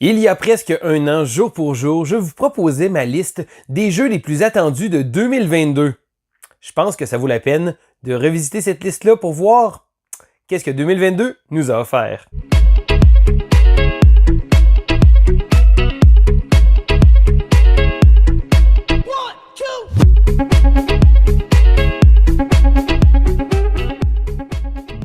Il y a presque un an, jour pour jour, je vous proposais ma liste des jeux les plus attendus de 2022. Je pense que ça vaut la peine de revisiter cette liste-là pour voir qu'est-ce que 2022 nous a offert.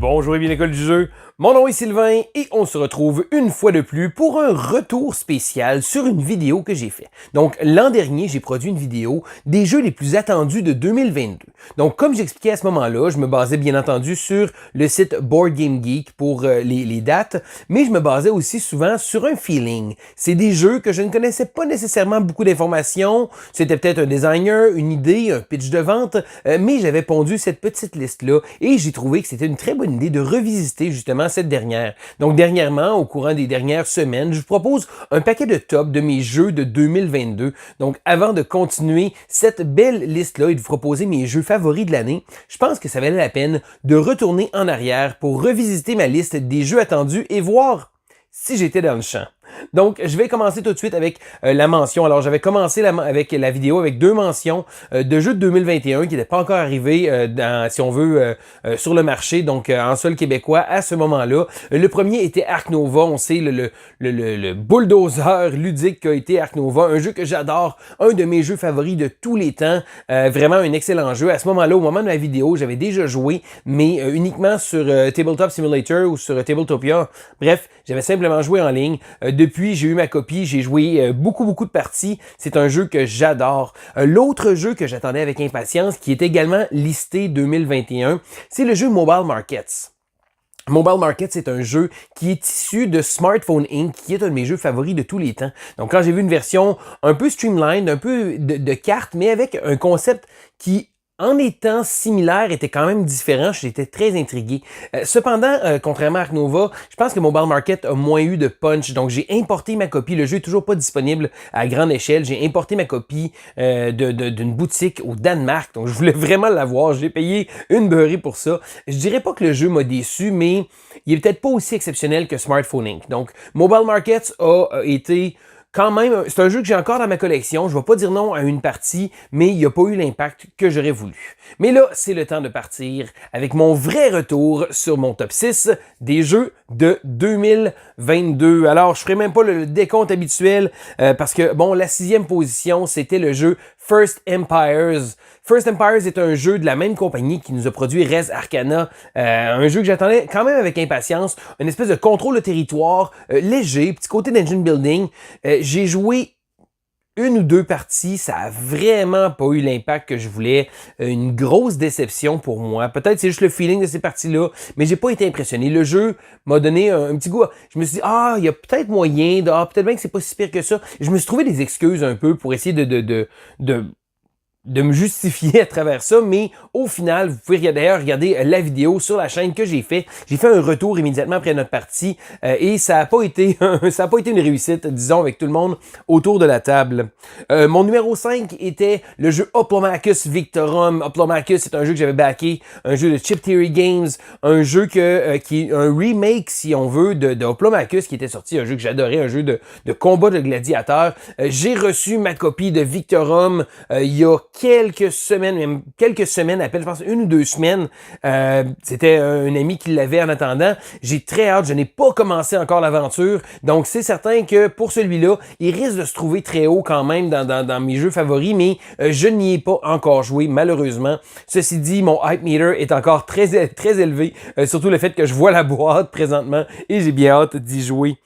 Bonjour et bien l'école du jeu, mon nom est Sylvain et on se retrouve une fois de plus pour un retour spécial sur une vidéo que j'ai fait. Donc l'an dernier, j'ai produit une vidéo des jeux les plus attendus de 2022. Donc comme j'expliquais à ce moment-là, je me basais bien entendu sur le site Board Game Geek pour les dates, mais je me basais aussi souvent sur un feeling. C'est des jeux que je ne connaissais pas nécessairement beaucoup d'informations, c'était peut-être un designer, une idée, un pitch de vente, mais j'avais pondu cette petite liste-là et j'ai trouvé que c'était une très bonne idée de revisiter justement cette dernière. Donc dernièrement, au courant des dernières semaines, je vous propose un paquet de top de mes jeux de 2022. Donc avant de continuer cette belle liste-là et de vous proposer mes jeux favoris de l'année, je pense que ça valait la peine de retourner en arrière pour revisiter ma liste des jeux attendus et voir si j'étais dans le champ. Donc, je vais commencer tout de suite avec la mention. Alors, j'avais commencé avec la vidéo avec deux mentions de jeux de 2021 qui n'étaient pas encore arrivés, si on veut, sur le marché, donc en sol québécois à ce moment-là. Le premier était Ark Nova. On sait le bulldozer ludique qu'a été Ark Nova, un jeu que j'adore, un de mes jeux favoris de tous les temps. Vraiment un excellent jeu. À ce moment-là, au moment de la vidéo, j'avais déjà joué, mais uniquement sur Tabletop Simulator ou sur Tabletopia. Bref, j'avais simplement joué en ligne. Depuis, j'ai eu ma copie, j'ai joué beaucoup de parties. C'est un jeu que j'adore. L'autre jeu que j'attendais avec impatience, qui est également listé 2021, c'est le jeu Mobile Markets. Mobile Markets, c'est un jeu qui est issu de Smartphone Inc., qui est un de mes jeux favoris de tous les temps. Donc, quand j'ai vu une version un peu streamlined, un peu de cartes, mais avec un concept qui, en étant similaire, était quand même différent. J'étais très intrigué. Cependant, contrairement à Ark Nova, je pense que Mobile Market a moins eu de punch. Donc, j'ai importé ma copie. Le jeu est toujours pas disponible à grande échelle. J'ai importé ma copie d'une boutique au Danemark. Donc, je voulais vraiment l'avoir. J'ai payé une beurrée pour ça. Je dirais pas que le jeu m'a déçu, mais il est peut-être pas aussi exceptionnel que Smartphone Inc. Donc, Mobile Markets a été quand même, c'est un jeu que j'ai encore dans ma collection. Je vais pas dire non à une partie, mais il n'a pas eu l'impact que j'aurais voulu. Mais là, c'est le temps de partir avec mon vrai retour sur mon top 6 des jeux de 2022. Alors, je ferai même pas le décompte habituel parce que, bon, la 6e position, c'était le jeu First Empires. First Empires est un jeu de la même compagnie qui nous a produit Res Arcana, un jeu que j'attendais quand même avec impatience, une espèce de contrôle de territoire léger, petit côté d'engine building. J'ai joué une ou deux parties, ça a vraiment pas eu l'impact que je voulais. Une grosse déception pour moi. Peut-être c'est juste le feeling de ces parties-là, mais j'ai pas été impressionné. Le jeu m'a donné un petit goût. Je me suis dit, il y a peut-être moyen, peut-être bien que c'est pas si pire que ça. Je me suis trouvé des excuses un peu pour essayer de me justifier à travers ça, mais au final, vous pouvez d'ailleurs regarder la vidéo sur la chaîne que j'ai fait. J'ai fait un retour immédiatement après notre partie et ça a pas été une réussite, disons, avec tout le monde autour de la table. Mon numéro 5 était le jeu Hoplomachus Victorum. Hoplomachus, c'est un jeu que j'avais backé, un jeu de Chip Theory Games, un jeu qui est un remake, si on veut, de Hoplomachus qui était sorti, un jeu que j'adorais, un jeu de combat de gladiateurs. J'ai reçu ma copie de Victorum il y a quelques semaines à peine, je pense une ou deux semaines. C'était un ami qui l'avait en attendant. J'ai très hâte, je n'ai pas commencé encore l'aventure, donc c'est certain que pour celui-là, il risque de se trouver très haut quand même dans mes jeux favoris, mais je n'y ai pas encore joué, malheureusement. Ceci dit, mon hype meter est encore très élevé, surtout le fait que je vois la boîte présentement et j'ai bien hâte d'y jouer.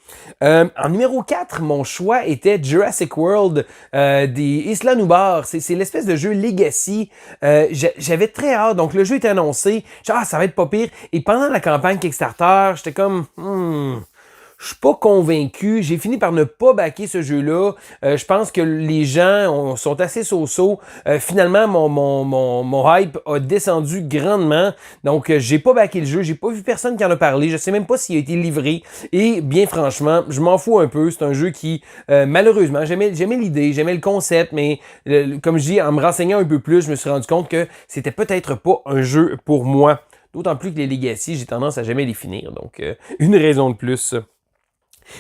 En numéro 4, mon choix était Jurassic World des Isla Nublar. C'est l'espèce de jeu Legacy. J'avais très hâte. Donc, le jeu était annoncé. Ça va être pas pire. Et pendant la campagne Kickstarter, j'étais comme... Je suis pas convaincu. J'ai fini par ne pas backer ce jeu-là. Je pense que les gens sont assez so-so. Finalement, mon hype a descendu grandement. Donc, j'ai pas backé le jeu. J'ai pas vu personne qui en a parlé. Je sais même pas s'il a été livré. Et bien franchement, je m'en fous un peu. C'est un jeu qui, malheureusement, j'aimais l'idée, j'aimais le concept, mais comme je dis, en me renseignant un peu plus, je me suis rendu compte que c'était peut-être pas un jeu pour moi. D'autant plus que les Legacy, j'ai tendance à jamais les finir. Donc, une raison de plus.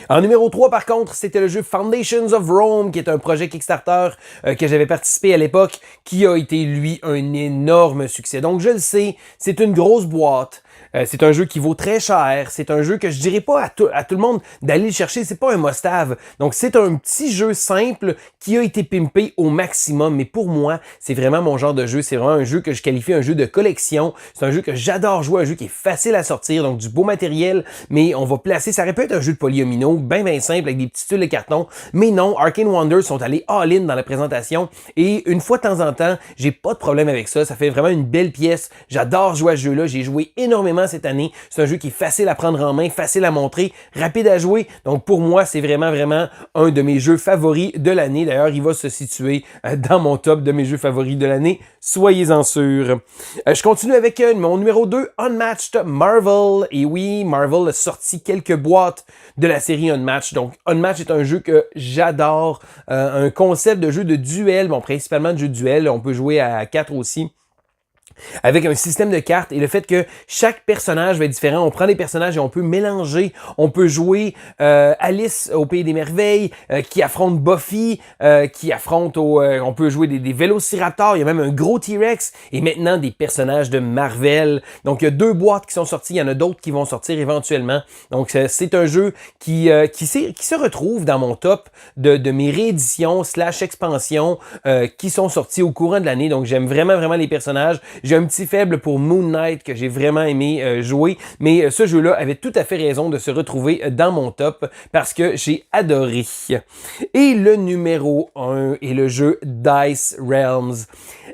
En numéro 3, par contre, c'était le jeu Foundations of Rome, qui est un projet Kickstarter que j'avais participé à l'époque, qui a été, lui, un énorme succès. Donc, je le sais, c'est une grosse boîte. C'est un jeu qui vaut très cher. C'est un jeu que je dirais pas à tout le monde d'aller le chercher. C'est pas un must-have. Donc, c'est un petit jeu simple qui a été pimpé au maximum. Mais pour moi, c'est vraiment mon genre de jeu. C'est vraiment un jeu que je qualifie un jeu de collection. C'est un jeu que j'adore jouer, un jeu qui est facile à sortir, donc du beau matériel. Mais on va placer, ça aurait pu être un jeu de polyomino, bien simple, avec des petits tuiles de carton. Mais non, Arcane Wonders sont allés all-in dans la présentation. Et une fois de temps en temps, j'ai pas de problème avec ça. Ça fait vraiment une belle pièce. J'adore jouer à ce jeu-là. J'ai joué énormément cette année. C'est un jeu qui est facile à prendre en main, facile à montrer, rapide à jouer. Donc pour moi, c'est vraiment un de mes jeux favoris de l'année. D'ailleurs, il va se situer dans mon top de mes jeux favoris de l'année. Soyez-en sûrs. Je continue avec mon numéro 2, Unmatched Marvel. Et oui, Marvel a sorti quelques boîtes de la série Unmatched. Donc Unmatched est un jeu que j'adore. Un concept de jeu de duel, bon principalement de jeu de duel. On peut jouer à 4 aussi. Avec un système de cartes et le fait que chaque personnage va être différent. On prend des personnages et on peut mélanger. On peut jouer Alice au Pays des Merveilles, qui affronte Buffy, on peut jouer des vélociraptors. Il y a même un gros T-Rex et maintenant des personnages de Marvel. Donc il y a 2 boîtes qui sont sorties. Il y en a d'autres qui vont sortir éventuellement. Donc c'est un jeu qui se retrouve dans mon top de mes rééditions / expansions qui sont sorties au courant de l'année. Donc j'aime vraiment les personnages. J'ai un petit faible pour Moon Knight que j'ai vraiment aimé jouer, mais ce jeu-là avait tout à fait raison de se retrouver dans mon top parce que j'ai adoré. Et le numéro 1 est le jeu Dice Realms.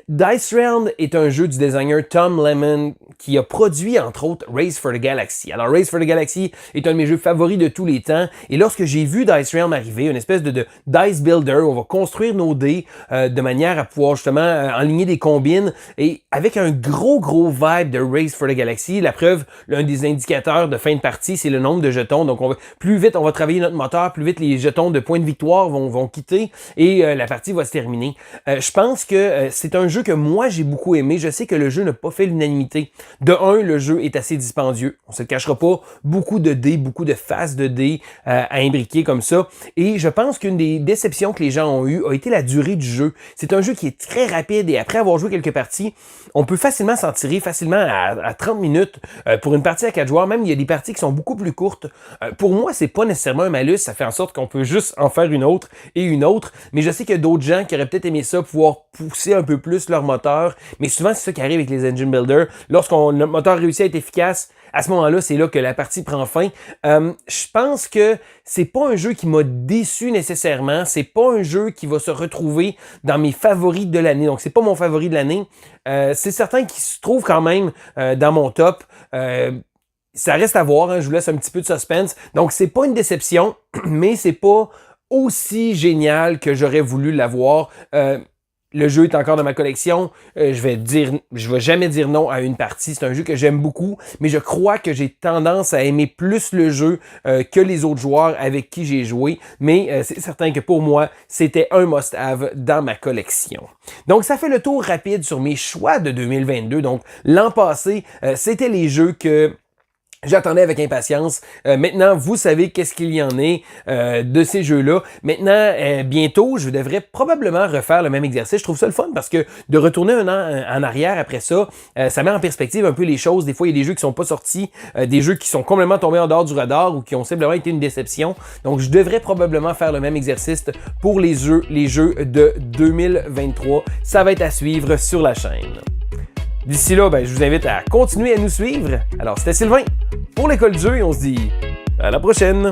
Dice Realms est un jeu du designer Tom Lemon qui a produit entre autres Race for the Galaxy. Alors Race for the Galaxy est un de mes jeux favoris de tous les temps et lorsque j'ai vu Dice Realms arriver, une espèce de dice builder où on va construire nos dés de manière à pouvoir justement enligner des combines et avec un gros vibe de Race for the Galaxy. La preuve, l'un des indicateurs de fin de partie, c'est le nombre de jetons. Donc plus vite on va travailler notre moteur, plus vite les jetons de points de victoire vont quitter et la partie va se terminer. Je pense que c'est un jeu que moi j'ai beaucoup aimé. Je sais que le jeu n'a pas fait l'unanimité. De un, le jeu est assez dispendieux. On se le cachera pas. Beaucoup de dés, beaucoup de faces de dés à imbriquer comme ça. Et je pense qu'une des déceptions que les gens ont eues a été la durée du jeu. C'est un jeu qui est très rapide et après avoir joué quelques parties, on peut facilement s'en tirer facilement à 30 minutes pour une partie à 4 joueurs. Même, il y a des parties qui sont beaucoup plus courtes. Pour moi, c'est pas nécessairement un malus. Ça fait en sorte qu'on peut juste en faire une autre et une autre. Mais je sais qu'il y a d'autres gens qui auraient peut-être aimé ça, pouvoir pousser un peu plus leur moteur. Mais souvent, c'est ça qui arrive avec les engine builders. Lorsqu'on le moteur réussit à être efficace, à ce moment-là, c'est là que la partie prend fin. Je pense que c'est pas un jeu qui m'a déçu nécessairement. C'est pas un jeu qui va se retrouver dans mes favoris de l'année. Donc, c'est pas mon favori de l'année. C'est certain qu'il se trouve quand même dans mon top. Ça reste à voir, hein, je vous laisse un petit peu de suspense. Donc, c'est pas une déception, mais c'est pas aussi génial que j'aurais voulu l'avoir. Le jeu est encore dans ma collection. Je vais jamais dire non à une partie. C'est un jeu que j'aime beaucoup, mais je crois que j'ai tendance à aimer plus le jeu que les autres joueurs avec qui j'ai joué. Mais c'est certain que pour moi, c'était un must-have dans ma collection. Donc, ça fait le tour rapide sur mes choix de 2022. Donc, l'an passé, c'était les jeux que j'attendais avec impatience. Maintenant, vous savez qu'est-ce qu'il y en est de ces jeux-là. Maintenant, bientôt, je devrais probablement refaire le même exercice. Je trouve ça le fun parce que de retourner un an en arrière après ça, ça met en perspective un peu les choses. Des fois, il y a des jeux qui sont pas sortis, des jeux qui sont complètement tombés en dehors du radar ou qui ont simplement été une déception. Donc, je devrais probablement faire le même exercice pour les jeux de 2023. Ça va être à suivre sur la chaîne. D'ici là, je vous invite à continuer à nous suivre. Alors, c'était Sylvain pour l'École du jeu et on se dit à la prochaine!